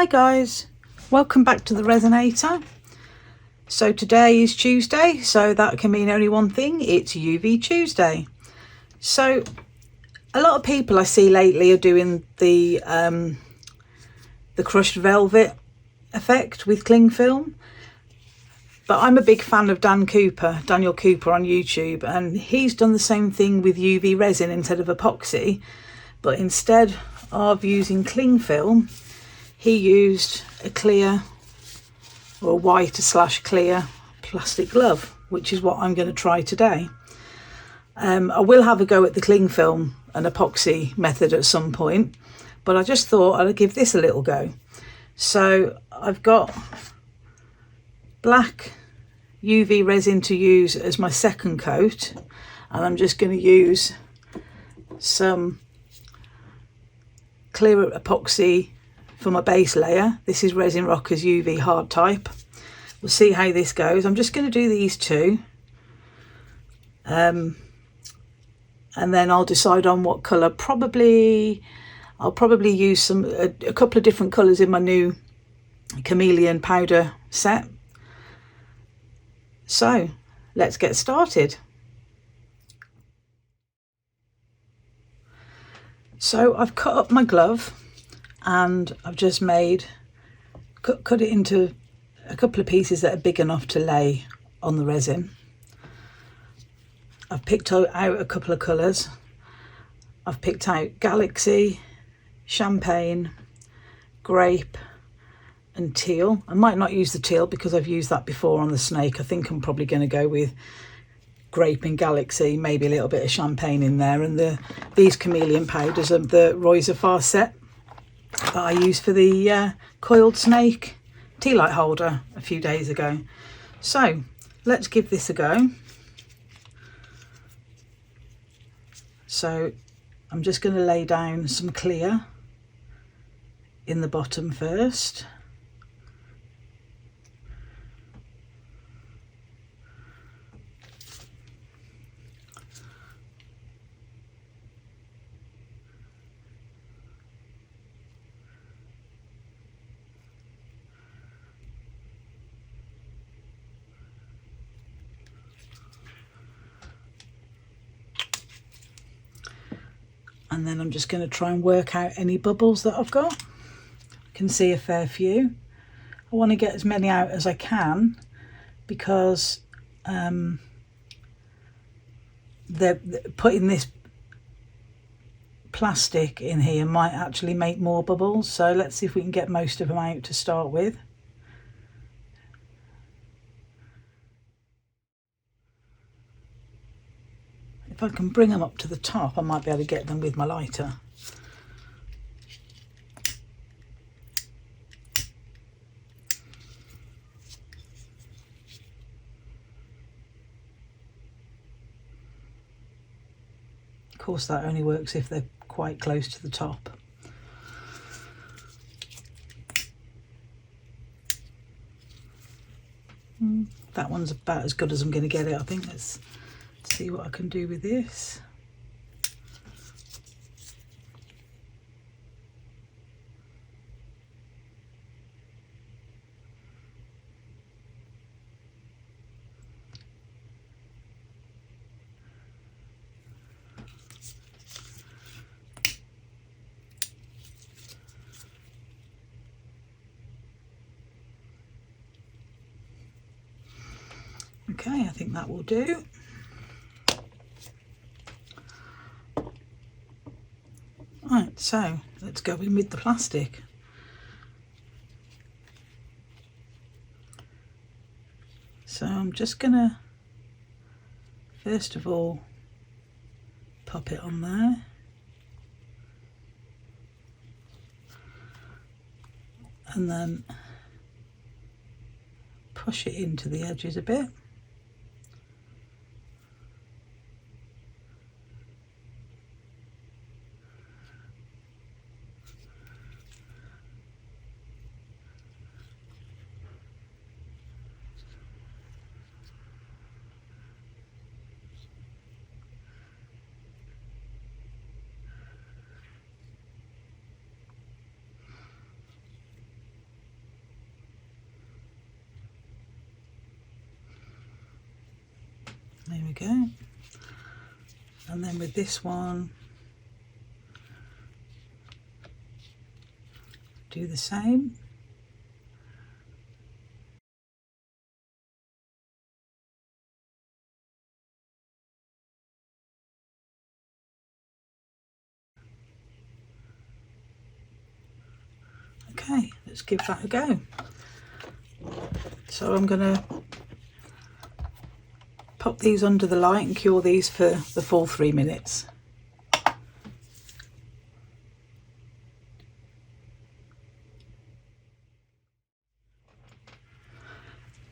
Hi guys, welcome back to the Resonator. So today is Tuesday, so that can mean only one thing, it's UV Tuesday. So a lot of people I see lately are doing the crushed velvet effect with cling film, but I'm a big fan of Daniel Cooper on YouTube, and he's done the same thing with UV resin instead of epoxy, but instead of using cling film he used a clear or white / clear plastic glove, which is what I'm going to try today. I will have a go at the cling film and epoxy method at some point, but I just thought I'd give this a little go. So I've got black UV resin to use as my second coat, and I'm just going to use some clear epoxy for my base layer. This is Resin Rockers UV hard type. We'll see how this goes. I'm just going to do these two, and then I'll decide on what colour. I'll probably use a couple of different colours in my new chameleon powder set. So let's get started. So I've cut up my glove and I've just cut it into a couple of pieces that are big enough to lay on the resin. I've picked out a couple of colours. I've picked out Galaxy, Champagne, Grape and Teal. I might not use the Teal because I've used that before on the snake. I think I'm probably going to go with Grape and Galaxy, maybe a little bit of Champagne in there, and these chameleon powders are the Roy Zafar set that I used for the coiled snake tea light holder a few days ago. So let's give this a go. So I'm just going to lay down some clear in the bottom first. And then I'm just going to try and work out any bubbles that I've got. I can see a fair few. I want to get as many out as I can because they're putting this plastic in here might actually make more bubbles. So let's see if we can get most of them out to start with. If I can bring them up to the top, I might be able to get them with my lighter. Of course, that only works if they're quite close to the top. That one's about as good as I'm going to get it, I think. Let's see what I can do with this. Okay, I think that will do. Right, so let's go in with the plastic. So I'm just gonna first of all pop it on there, and then push it into the edges a bit. we go. And then with this one, do the same. Okay, let's give that a go. So I'm going to pop these under the light and cure these for the full 3 minutes.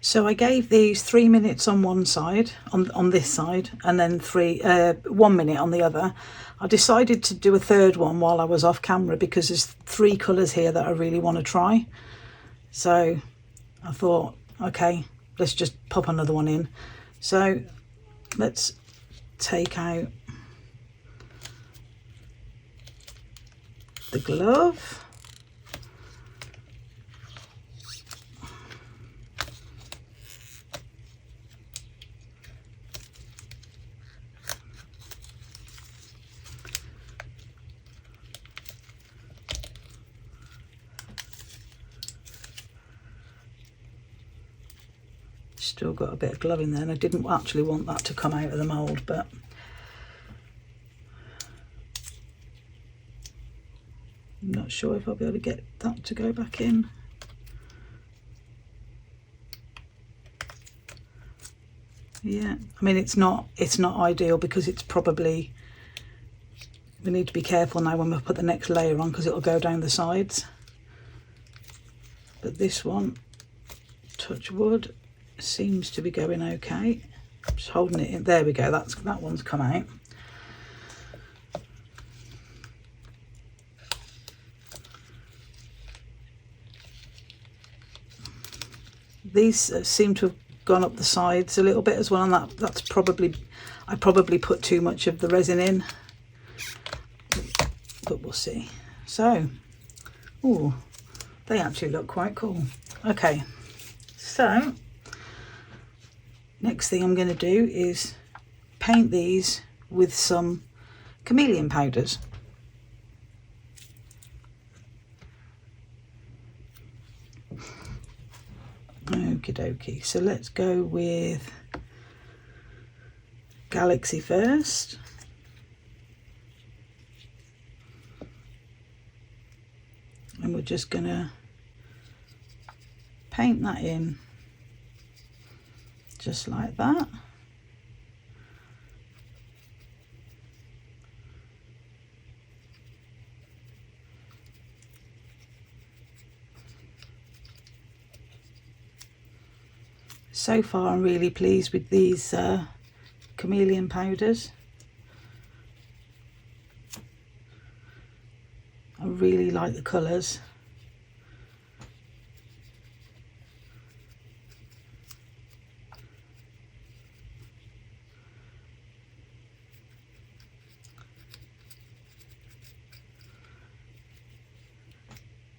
So I gave these 3 minutes on one side, on this side, and then 1 minute on the other. I decided to do a third one while I was off camera because there's 3 colours here that I really want to try. So I thought, okay, let's just pop another one in. So let's take out the glove. Still got a bit of glove in there, and I didn't actually want that to come out of the mould, but I'm not sure if I'll be able to get that to go back in. Yeah, I mean it's not ideal because it's probably, we need to be careful now when we put the next layer on because it'll go down the sides. But this one, touch wood, seems to be going okay. Just holding it in. There we go. That one's come out. These seem to have gone up the sides a little bit as well, and that's probably, I probably put too much of the resin in, but we'll see. So, oh, they actually look quite cool. Okay, so next thing I'm going to do is paint these with some chameleon powders. Okie dokie, so let's go with Galaxy first. And we're just going to paint that in just like that. So far I'm really pleased with these chameleon powders. I really like the colours.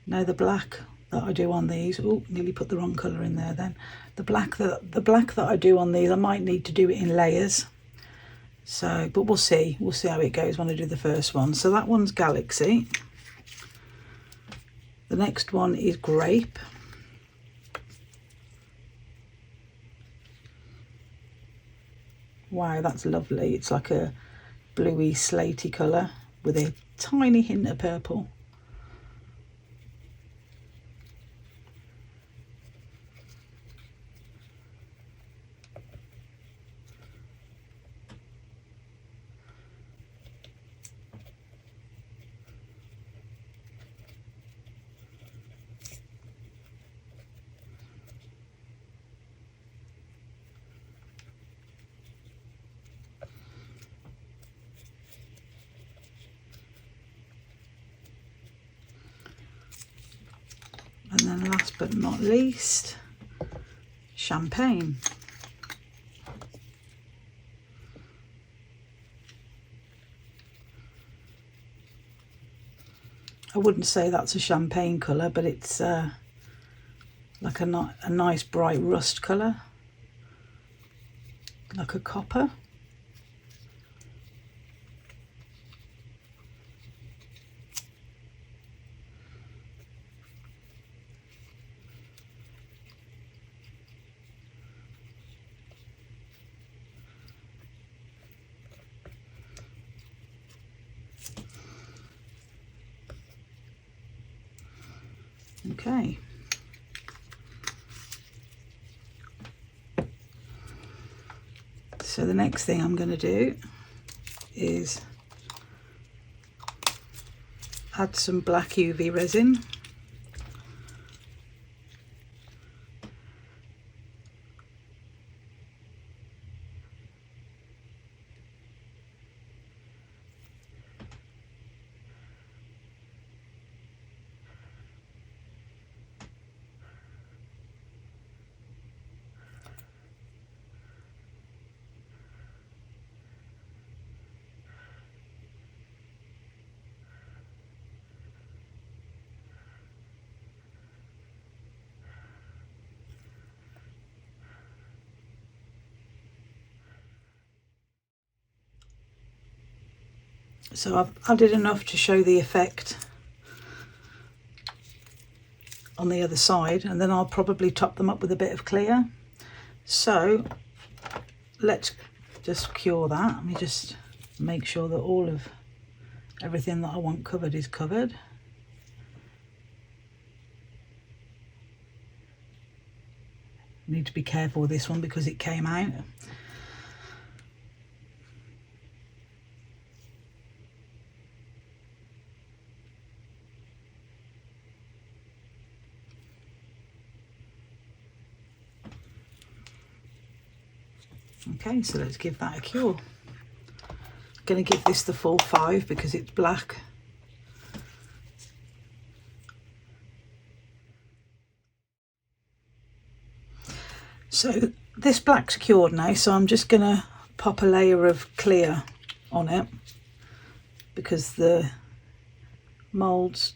Now the black that I do on these, oh, nearly put the wrong colour in there then. The black that I do on these, I might need to do it in layers. So, but we'll see how it goes when I do the first one. So that one's Galaxy. The next one is Grape. Wow, that's lovely. It's like a bluey slatey colour with a tiny hint of purple. And then last but not least, Champagne. I wouldn't say that's a champagne colour, but it's like a nice bright rust colour, like a copper. Okay. So the next thing I'm going to do is add some black UV resin. So I've added enough to show the effect on the other side, and then I'll probably top them up with a bit of clear. So let's just cure that. Let me just make sure that all of everything that I want covered is covered. Need to be careful with this one because it came out. Okay, so let's give that a cure. I'm going to give this the full 5 because it's black. So this black's cured now, so I'm just going to pop a layer of clear on it because the moulds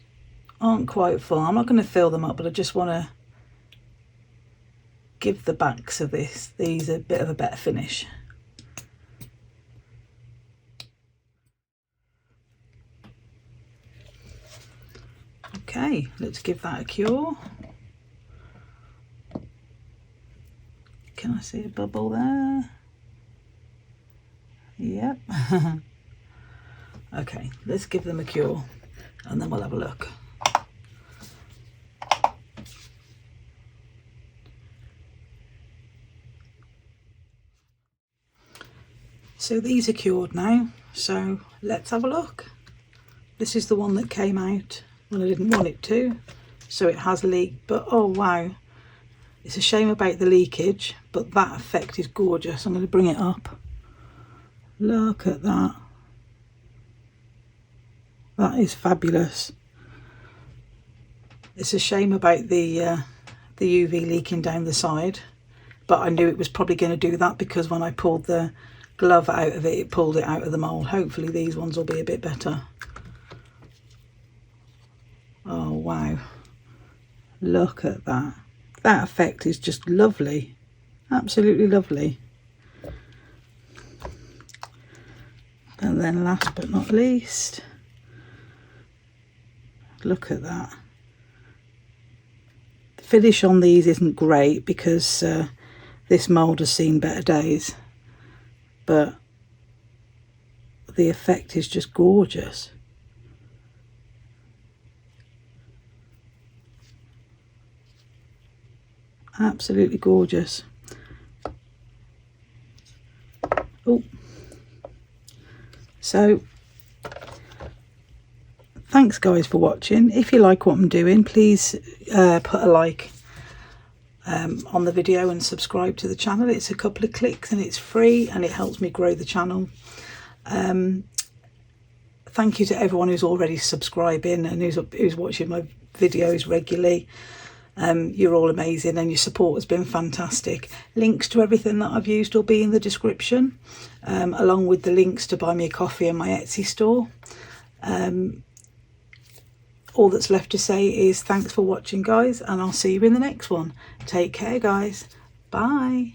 aren't quite full. I'm not going to fill them up, but I just want to give the backs of these a bit of a better finish. Okay, let's give that a cure. Can I see a bubble there? Yep. Okay, let's give them a cure and then we'll have a look. So these are cured now, so let's have a look. This is the one that came out when I didn't want it to, so it has leaked, but oh wow, it's a shame about the leakage, but that effect is gorgeous. I'm going to bring it up. Look at that. That is fabulous. It's a shame about the UV leaking down the side, but I knew it was probably going to do that because when I pulled the glove out of it, it pulled it out of the mould. Hopefully these ones will be a bit better. Oh wow, look at that. That effect is just lovely, absolutely lovely. And then last but not least, look at that. The finish on these isn't great because this mould has seen better days, but the effect is just gorgeous. Absolutely gorgeous. Oh, so thanks guys for watching. If you like what I'm doing, please put a like on the video and subscribe to the channel. It's a couple of clicks and it's free and it helps me grow the channel. Thank you to everyone who's already subscribing and who's watching my videos regularly. You're all amazing and your support has been fantastic. Links to everything that I've used will be in the description, along with the links to buy me a coffee and my Etsy store. All that's left to say is thanks for watching guys, and I'll see you in the next one. Take care guys. Bye.